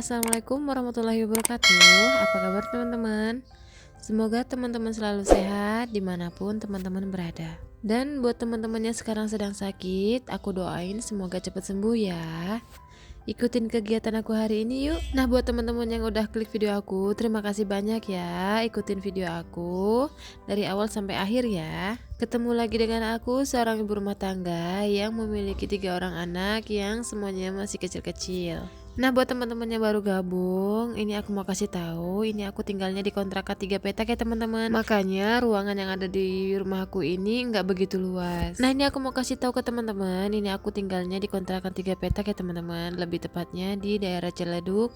Assalamualaikum warahmatullahi wabarakatuh. Apa kabar teman-teman? Semoga teman-teman selalu sehat dimanapun teman-teman berada. Dan buat teman-teman yang sekarang sedang sakit, aku doain semoga cepat sembuh ya. Ikutin kegiatan aku hari ini yuk. Nah, buat teman-teman yang udah klik video aku, terima kasih banyak ya. Ikutin video aku dari awal sampai akhir ya. Ketemu lagi dengan aku, seorang ibu rumah tangga yang memiliki 3 orang anak yang semuanya masih kecil-kecil. Nah, buat teman-teman yang baru gabung, ini aku mau kasih tahu, ini aku tinggalnya di kontrakan 3 petak ya teman-teman. Makanya ruangan yang ada di rumahku ini nggak begitu luas. Nah, ini aku mau kasih tahu ke teman-teman, ini aku tinggalnya di kontrakan 3 petak ya teman-teman. Lebih tepatnya di daerah Ciledug,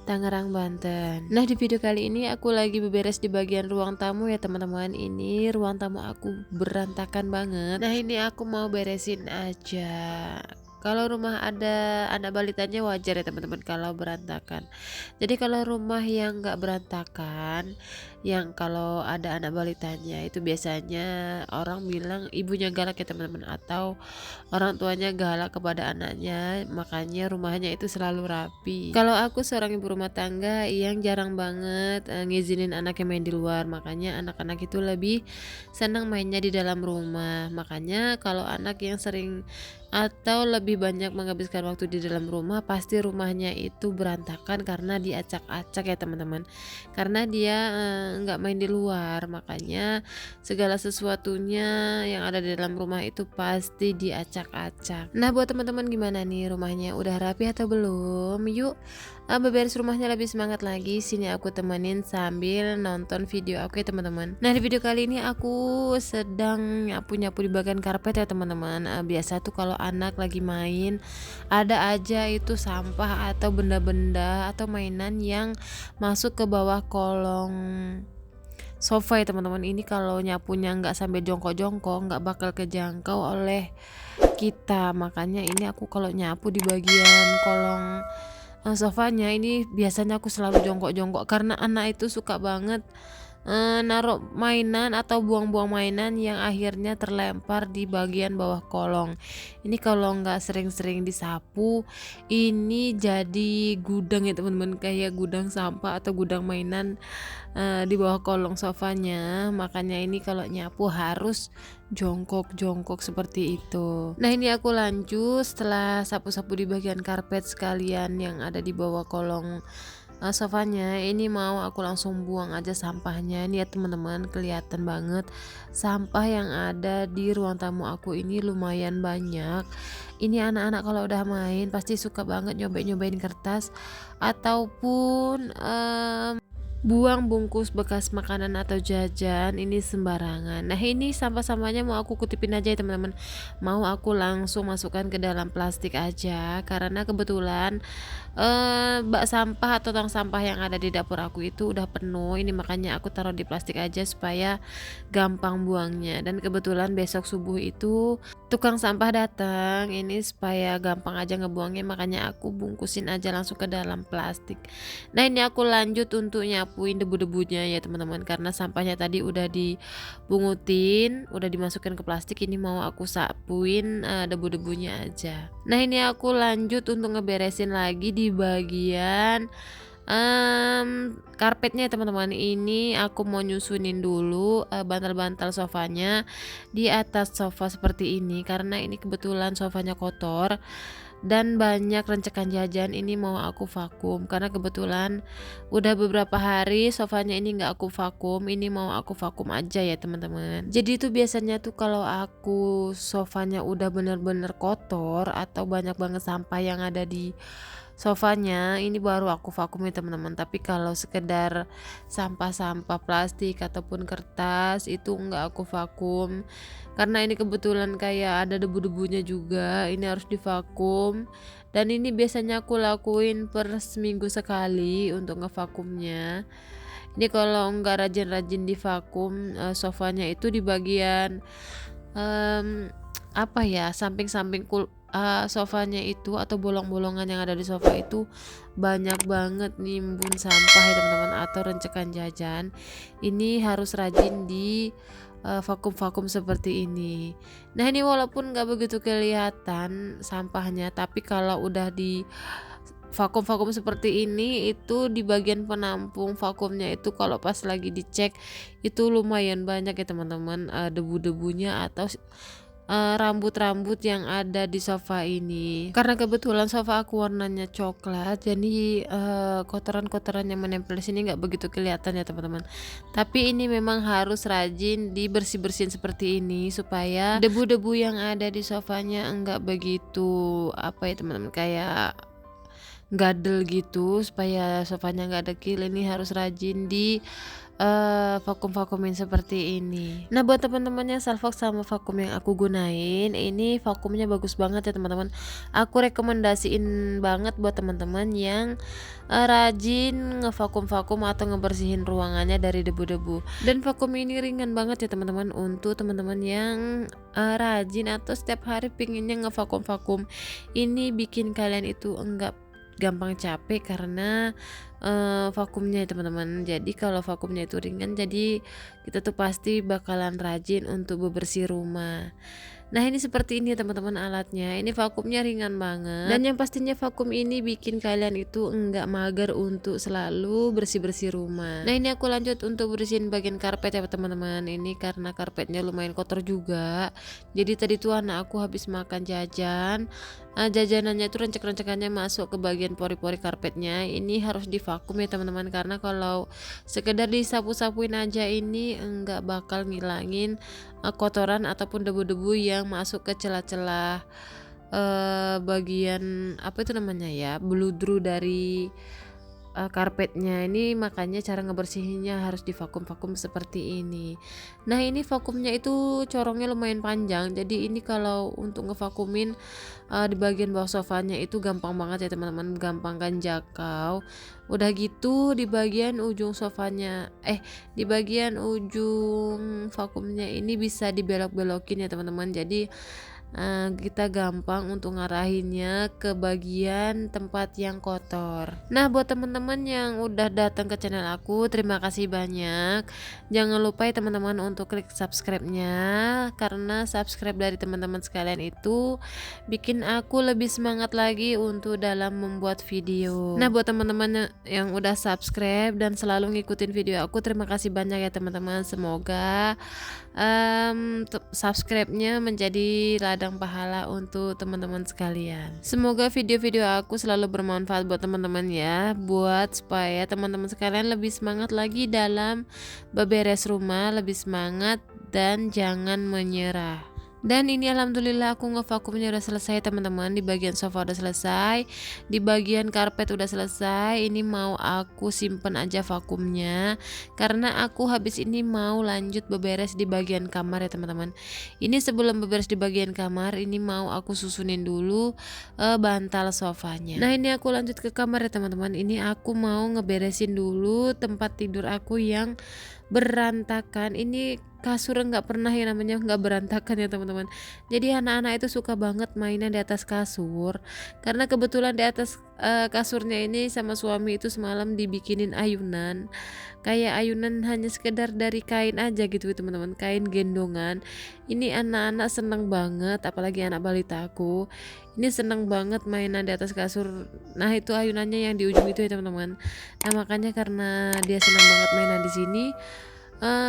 Tangerang, Banten. Nah, di video kali ini aku lagi beberes di bagian ruang tamu ya teman-teman. Ini ruang tamu aku berantakan banget. Nah, ini aku mau beresin aja. Kalau rumah ada anak balitanya wajar ya teman-teman kalau berantakan. Jadi kalau rumah yang nggak berantakan, yang kalau ada anak balitanya itu biasanya orang bilang ibunya galak ya teman-teman, atau orang tuanya galak kepada anaknya, makanya rumahnya itu selalu rapi. Kalau aku seorang ibu rumah tangga yang jarang banget ngizinin anaknya main di luar, makanya anak-anak itu lebih senang mainnya di dalam rumah. Makanya kalau anak yang sering atau lebih banyak menghabiskan waktu di dalam rumah, pasti rumahnya itu berantakan karena diacak-acak ya teman-teman, karena dia nggak main di luar, makanya segala sesuatunya yang ada di dalam rumah itu pasti diacak-acak. Nah, buat teman-teman gimana nih, rumahnya udah rapi atau belum? Yuk beberes rumahnya lebih semangat lagi. Sini aku temenin sambil nonton video aku ya teman-teman. Nah, di video kali ini aku sedang nyapu-nyapu di bagian karpet ya teman-teman. Biasa tuh kalau anak lagi main, ada aja itu sampah atau benda-benda atau mainan yang masuk ke bawah kolong sofa ya teman-teman. Ini kalau nyapunya nggak sampai jongkok-jongkok, nggak bakal kejangkau oleh kita. Makanya ini aku kalau nyapu di bagian kolong sofanya ini biasanya aku selalu jongkok-jongkok, karena anak itu suka banget naruh mainan atau buang-buang mainan yang akhirnya terlempar di bagian bawah kolong. Ini kalau nggak sering-sering disapu, ini jadi gudang ya teman-teman, kayak gudang sampah atau gudang mainan di bawah kolong sofanya. Makanya ini kalau nyapu harus jongkok-jongkok seperti itu. Nah, ini aku lanjut setelah sapu-sapu di bagian karpet sekalian yang ada di bawah kolong sofanya. Ini mau aku langsung buang aja sampahnya. Nih ya teman-teman, kelihatan banget sampah yang ada di ruang tamu aku ini lumayan banyak. Ini anak-anak kalau udah main pasti suka banget nyobain kertas ataupun buang bungkus bekas makanan atau jajan ini sembarangan. Nah, ini sampah-sampahnya mau aku kutipin aja ya teman-teman. Mau aku langsung masukkan ke dalam plastik aja, karena kebetulan bak sampah atau tong sampah yang ada di dapur aku itu udah penuh. Ini makanya aku taruh di plastik aja supaya gampang buangnya. Dan kebetulan besok subuh itu tukang sampah datang, ini supaya gampang aja ngebuangnya, makanya aku bungkusin aja langsung ke dalam plastik. Nah, ini aku lanjut untuk nyapuin debu-debunya ya teman-teman, karena sampahnya tadi udah dibungutin, udah dimasukkan ke plastik. Ini mau aku sapuin debu-debunya aja. Nah, ini aku lanjut untuk ngeberesin lagi di bagian karpetnya ya teman-teman. Ini aku mau nyusunin dulu bantal-bantal sofanya di atas sofa seperti ini, karena ini kebetulan sofanya kotor dan banyak rencekan jajan. Ini mau aku vakum, karena kebetulan udah beberapa hari sofanya ini nggak aku vakum. Ini mau aku vakum aja ya teman-teman. Jadi itu biasanya tuh kalau aku sofanya udah bener-bener kotor atau banyak banget sampah yang ada di sofanya, ini baru aku vakum ya teman-teman. Tapi kalau sekedar sampah-sampah plastik ataupun kertas itu nggak aku vakum, karena ini kebetulan kayak ada debu-debunya juga. Ini harus divakum, dan ini biasanya aku lakuin per seminggu sekali untuk ngevakumnya. Ini kalau nggak rajin-rajin divakum sofanya itu di bagian apa ya, samping-samping sofanya itu atau bolong-bolongan yang ada di sofa itu banyak banget nimbun sampah ya teman-teman, atau rencekan jajan. Ini harus rajin di vakum-vakum seperti ini. Nah, ini walaupun nggak begitu kelihatan sampahnya, tapi kalau udah di vakum-vakum seperti ini itu di bagian penampung vakumnya itu kalau pas lagi dicek itu lumayan banyak ya teman-teman, debu-debunya atau rambut-rambut yang ada di sofa ini. Karena kebetulan sofa aku warnanya coklat, jadi kotoran-kotoran yang menempel di sini nggak begitu kelihatan ya teman-teman. Tapi ini memang harus rajin dibersih-bersihin seperti ini supaya debu-debu yang ada di sofanya enggak begitu apa ya teman-teman, kayak gadel gitu, supaya sofanya nggak dekil. Ini harus rajin di vakum-vakumin seperti ini. Nah, buat teman-teman yang Salvox sama vakum yang aku gunain, ini vakumnya bagus banget ya teman-teman. Aku rekomendasiin banget buat teman-teman yang rajin ngevakum-vakum atau ngebersihin ruangannya dari debu-debu. Dan vakum ini ringan banget ya teman-teman, untuk teman-teman yang rajin atau setiap hari pinginnya ngevakum-vakum. Ini bikin kalian itu enggak gampang capek karena vakumnya ya teman-teman. Jadi kalau vakumnya itu ringan, jadi kita tuh pasti bakalan rajin untuk bebersih rumah. Nah, ini seperti ini ya teman-teman alatnya. Ini vakumnya ringan banget. Dan yang pastinya vakum ini bikin kalian itu enggak mager untuk selalu bersih-bersih rumah. Nah, ini aku lanjut untuk bersihin bagian karpet ya teman-teman. Ini karena karpetnya lumayan kotor juga. Jadi tadi tuh anak aku habis makan jajan. Jajanannya itu rencek-rencekannya masuk ke bagian pori-pori karpetnya. Ini harus divakum ya teman-teman, karena kalau sekedar disapu-sapuin aja ini enggak bakal ngilangin kotoran ataupun debu-debu yang masuk ke celah-celah bagian apa itu namanya ya, beludru dari karpetnya. Ini makanya cara ngebersihinnya harus divakum-vakum seperti ini. Nah, ini vakumnya itu corongnya lumayan panjang, jadi ini kalau untuk ngevakumin di bagian bawah sofanya itu gampang banget ya teman-teman, gampang kan jakau. Udah gitu di bagian ujung sofanya di bagian ujung vakumnya ini bisa dibelok-belokin ya teman-teman, jadi kita gampang untuk ngarahinnya ke bagian tempat yang kotor. Nah, buat teman-teman yang udah datang ke channel aku, terima kasih banyak. Jangan lupa ya teman-teman untuk klik subscribe-nya, karena subscribe dari teman-teman sekalian itu bikin aku lebih semangat lagi untuk dalam membuat video. Nah, buat teman-teman yang udah subscribe dan selalu ngikutin video aku, terima kasih banyak ya teman-teman. Semoga subscribe-nya menjadi ladang pahala untuk teman-teman sekalian. Semoga video-video aku selalu bermanfaat buat teman-teman ya, buat supaya teman-teman sekalian lebih semangat lagi dalam beberes rumah, lebih semangat dan jangan menyerah. Dan ini alhamdulillah aku ngevakumnya udah selesai teman-teman. Di bagian sofa udah selesai, di bagian karpet udah selesai. Ini mau aku simpen aja vakumnya, karena aku habis ini mau lanjut beberes di bagian kamar ya teman-teman. Ini sebelum beberes di bagian kamar, ini mau aku susunin dulu bantal sofanya. Nah, ini aku lanjut ke kamar ya teman-teman. Ini aku mau ngeberesin dulu tempat tidur aku yang berantakan. Ini kasur nggak pernah yang namanya nggak berantakan ya teman-teman. Jadi anak-anak itu suka banget mainan di atas kasur, karena kebetulan di atas kasurnya ini sama suami itu semalam dibikinin ayunan, kayak ayunan hanya sekedar dari kain aja gitu teman-teman, kain gendongan. Ini anak-anak seneng banget, apalagi anak balita aku ini seneng banget mainan di atas kasur. Nah, itu ayunannya yang di ujung itu ya teman-teman. Nah, makanya karena dia seneng banget mainan di sini,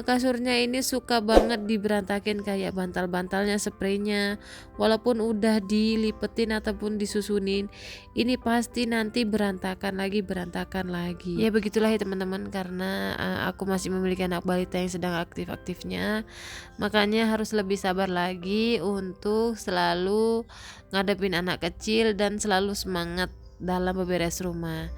kasurnya ini suka banget diberantakin, kayak bantal-bantalnya, spraynya, walaupun udah dilipetin ataupun disusunin, ini pasti nanti berantakan lagi. Ya begitulah ya teman-teman, karena aku masih memiliki anak balita yang sedang aktif-aktifnya, makanya harus lebih sabar lagi untuk selalu ngadepin anak kecil dan selalu semangat dalam beberes rumah.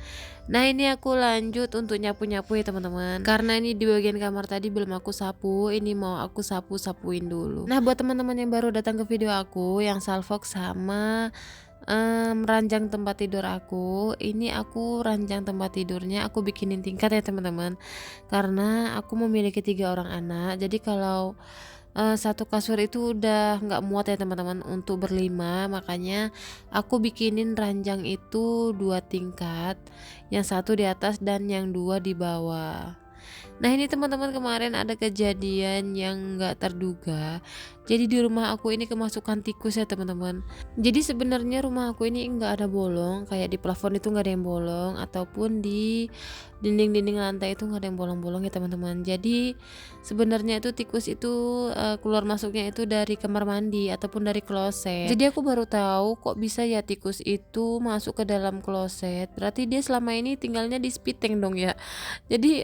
Nah, ini aku lanjut untuk nyapu-nyapu ya teman-teman, karena ini di bagian kamar tadi belum aku sapu, ini mau aku sapu-sapuin dulu. Nah, buat teman-teman yang baru datang ke video aku yang Salvox sama ranjang tempat tidur aku, ini aku ranjang tempat tidurnya aku bikinin tingkat ya teman-teman, karena aku memiliki 3 orang anak. Jadi kalau satu kasur itu udah nggak muat ya teman-teman untuk berlima, makanya aku bikinin ranjang itu 2 tingkat, yang satu di atas dan yang 2 di bawah. Nah ini teman-teman, kemarin ada kejadian yang nggak terduga. Jadi di rumah aku ini kemasukan tikus ya teman-teman. Jadi sebenarnya rumah aku ini nggak ada bolong, kayak di plafon itu nggak ada yang bolong, ataupun di dinding-dinding lantai itu nggak ada yang bolong-bolong ya teman-teman. Jadi sebenarnya itu tikus itu keluar masuknya itu dari kamar mandi ataupun dari kloset. Jadi aku baru tahu kok bisa ya tikus itu masuk ke dalam kloset. Berarti dia selama ini tinggalnya di spiteng dong ya. Jadi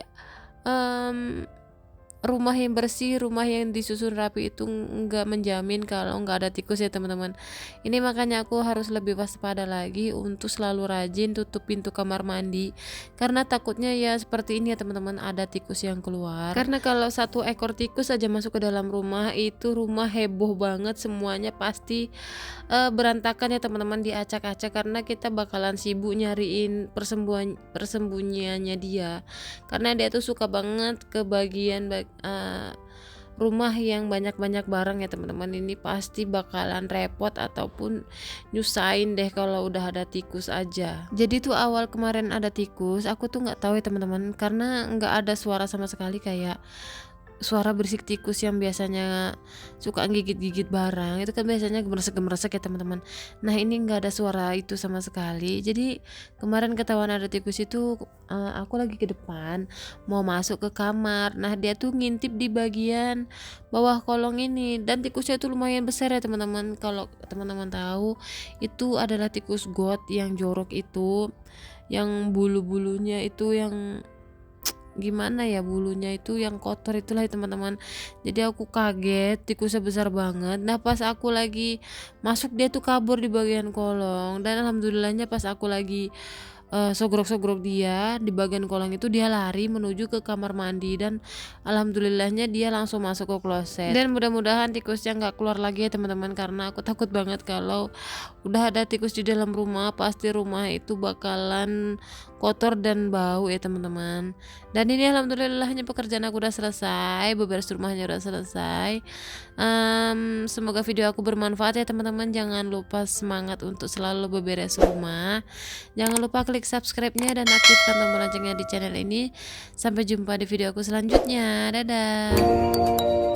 rumah yang bersih, rumah yang disusun rapi itu nggak menjamin kalau nggak ada tikus ya teman-teman. Ini makanya aku harus lebih waspada lagi untuk selalu rajin tutup pintu kamar mandi, karena takutnya ya seperti ini ya teman-teman, ada tikus yang keluar. Karena kalau satu ekor tikus aja masuk ke dalam rumah, itu rumah heboh banget, semuanya pasti berantakan ya teman-teman, diacak-acak, karena kita bakalan sibuk nyariin persembunyiannya dia, karena dia tuh suka banget ke bagian rumah yang banyak-banyak barang ya teman-teman. Ini pasti bakalan repot ataupun nyusahin deh kalau udah ada tikus aja. Jadi tuh awal kemarin ada tikus, aku tuh nggak tahu ya teman-teman, karena nggak ada suara sama sekali, kayak suara berisik tikus yang biasanya suka gigit-gigit barang itu kan biasanya gemeresek-gemeresek ya teman-teman. Nah ini nggak ada suara itu sama sekali. Jadi kemarin ketahuan ada tikus itu, aku lagi ke depan mau masuk ke kamar. Nah dia tuh ngintip di bagian bawah kolong ini, dan tikusnya itu lumayan besar ya teman-teman. Kalau teman-teman tahu, itu adalah tikus got yang jorok itu, yang bulu-bulunya itu yang gimana ya, bulunya itu yang kotor itulah ya teman-teman. Jadi aku kaget, tikusnya besar banget. Nah pas aku lagi masuk, dia tuh kabur di bagian kolong, dan alhamdulillahnya pas aku lagi sogrok-sogrok dia di bagian kolong itu, dia lari menuju ke kamar mandi, dan alhamdulillahnya dia langsung masuk ke kloset. Dan mudah-mudahan tikusnya nggak keluar lagi ya teman-teman, karena aku takut banget kalau udah ada tikus di dalam rumah, pasti rumah itu bakalan kotor dan bau ya teman-teman. Dan ini alhamdulillahnya pekerjaan aku udah selesai, beberes rumahnya udah selesai. Semoga video aku bermanfaat ya teman-teman. Jangan lupa semangat untuk selalu beberes rumah. Jangan lupa klik subscribe-nya dan aktifkan tombol loncengnya di channel ini. Sampai jumpa di video aku selanjutnya. Dadah.